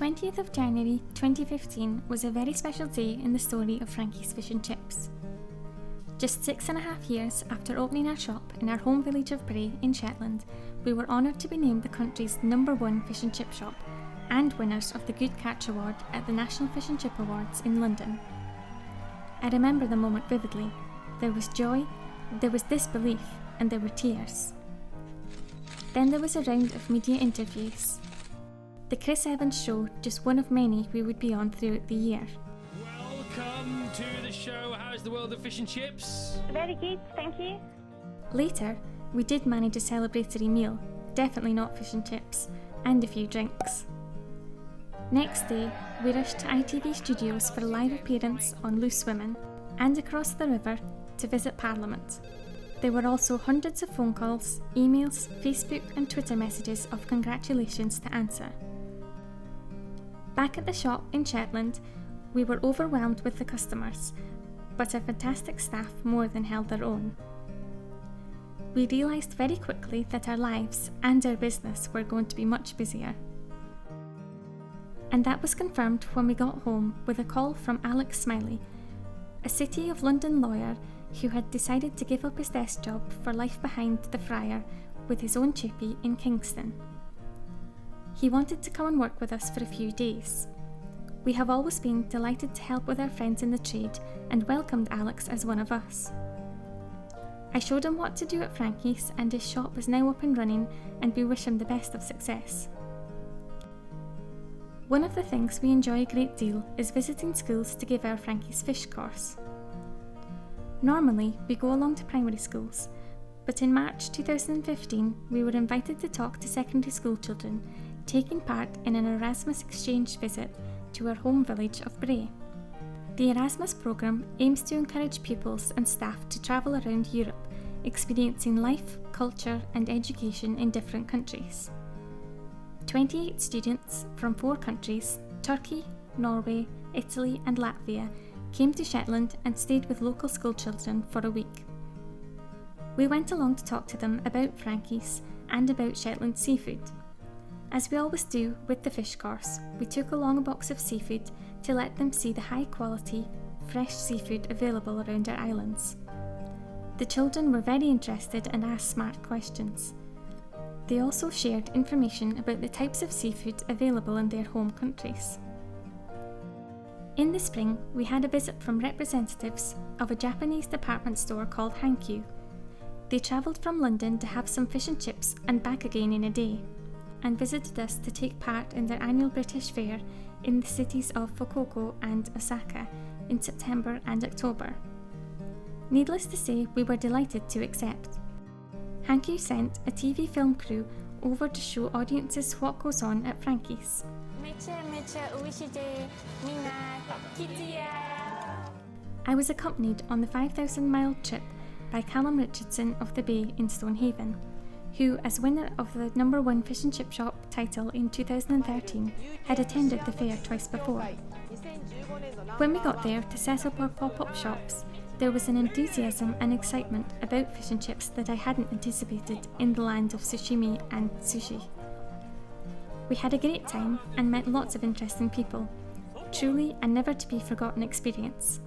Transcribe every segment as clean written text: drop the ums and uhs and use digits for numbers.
20th of January 2015 was a very special day in the story of Frankie's Fish and Chips. Just 6.5 years after opening our shop in our home village of Bray in Shetland, we were honoured to be named the country's #1 fish and chip shop and winners of the Good Catch Award at the National Fish and Chip Awards in London. I remember the moment vividly. There was joy, there was disbelief, and there were tears. Then there was a round of media interviews. The Chris Evans Show, just one of many we would be on throughout the year. Welcome to the show. How's the world of fish and chips? Very good, thank you. Later, we did manage a celebratory meal, definitely not fish and chips, and a few drinks. Next day, we rushed to ITV Studios for a live appearance on Loose Women, and across the river to visit Parliament. There were also hundreds of phone calls, emails, Facebook and Twitter messages of congratulations to answer. Back at the shop in Shetland, we were overwhelmed with the customers, but our fantastic staff more than held their own. We realised very quickly that our lives and our business were going to be much busier. And that was confirmed when we got home with a call from Alex Smiley, a City of London lawyer who had decided to give up his desk job for life behind the fryer with his own chippy in Kingston. He wanted to come and work with us for a few days. We have always been delighted to help with our friends in the trade and welcomed Alex as one of us. I showed him what to do at Frankie's, and his shop is now up and running, and we wish him the best of success. One of the things we enjoy a great deal is visiting schools to give our Frankie's Fish course. Normally, we go along to primary schools, but in March 2015 we were invited to talk to secondary school children, taking part in an Erasmus exchange visit to our home village of Bray. The Erasmus programme aims to encourage pupils and staff to travel around Europe, experiencing life, culture and education in different countries. 28 students from 4 countries, Turkey, Norway, Italy and Latvia, came to Shetland and stayed with local school children for a week. We went along to talk to them about Frankie's and about Shetland seafood. As we always do with the fish course, we took along a box of seafood to let them see the high quality, fresh seafood available around our islands. The children were very interested and asked smart questions. They also shared information about the types of seafood available in their home countries. In the spring, we had a visit from representatives of a Japanese department store called Hankyu. They travelled from London to have some fish and chips and back again in a day, and visited us to take part in their annual British Fair in the cities of Fukuoka and Osaka in September and October. Needless to say, we were delighted to accept. Hankyu sent a TV film crew over to show audiences what goes on at Frankie's. I was accompanied on the 5,000-mile trip by Callum Richardson of the Bay in Stonehaven, who, as winner of the #1 fish and chip shop title in 2013, had attended the fair twice before. When we got there to set up our pop-up shops, there was an enthusiasm and excitement about fish and chips that I hadn't anticipated in the land of sushimi and sushi. We had a great time and met lots of interesting people. Truly a never to be forgotten experience.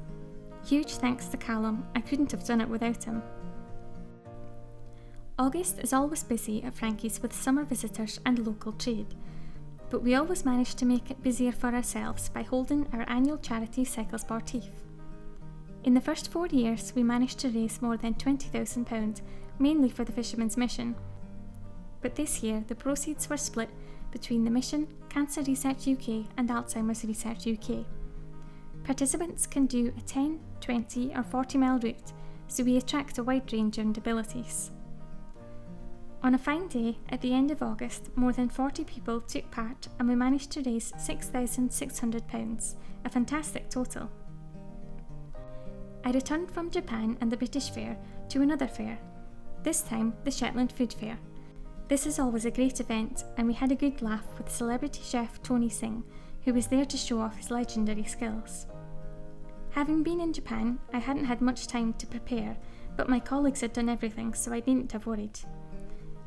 Huge thanks to Callum, I couldn't have done it without him. August is always busy at Frankie's with summer visitors and local trade, but we always manage to make it busier for ourselves by holding our annual charity Cycle Sportif. In the first 4 years, we managed to raise more than £20,000, mainly for the Fishermen's Mission. But this year, the proceeds were split between the Mission, Cancer Research UK and Alzheimer's Research UK. Participants can do a 10, 20 or 40-mile route, so we attract a wide range of abilities. On a fine day, at the end of August, more than 40 people took part and we managed to raise £6,600, a fantastic total. I returned from Japan and the British Fair to another fair, this time the Shetland Food Fair. This is always a great event and we had a good laugh with celebrity chef Tony Singh, who was there to show off his legendary skills. Having been in Japan, I hadn't had much time to prepare, but my colleagues had done everything so I needn't have worried.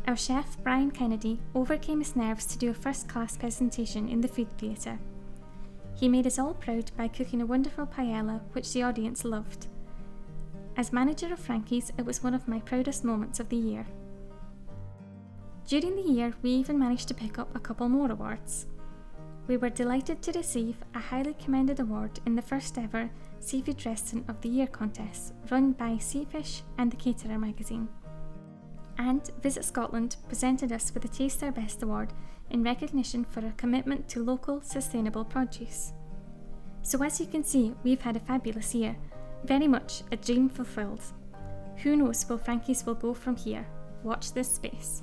our chef Brian Kennedy overcame his nerves to do a first-class presentation in the food theatre. He made us all proud by cooking a wonderful paella which the audience loved. As manager of Frankie's, it was one of my proudest moments of the year. During the year, we even managed to pick up a couple more awards. We were delighted to receive a highly commended award in the first ever Seafood Restaurant of the Year contest run by Seafish and the Caterer magazine. And Visit Scotland presented us with the Taste Our Best award in recognition for our commitment to local, sustainable produce. So as you can see, we've had a fabulous year, very much a dream fulfilled. Who knows where Frankie's will go from here? Watch this space.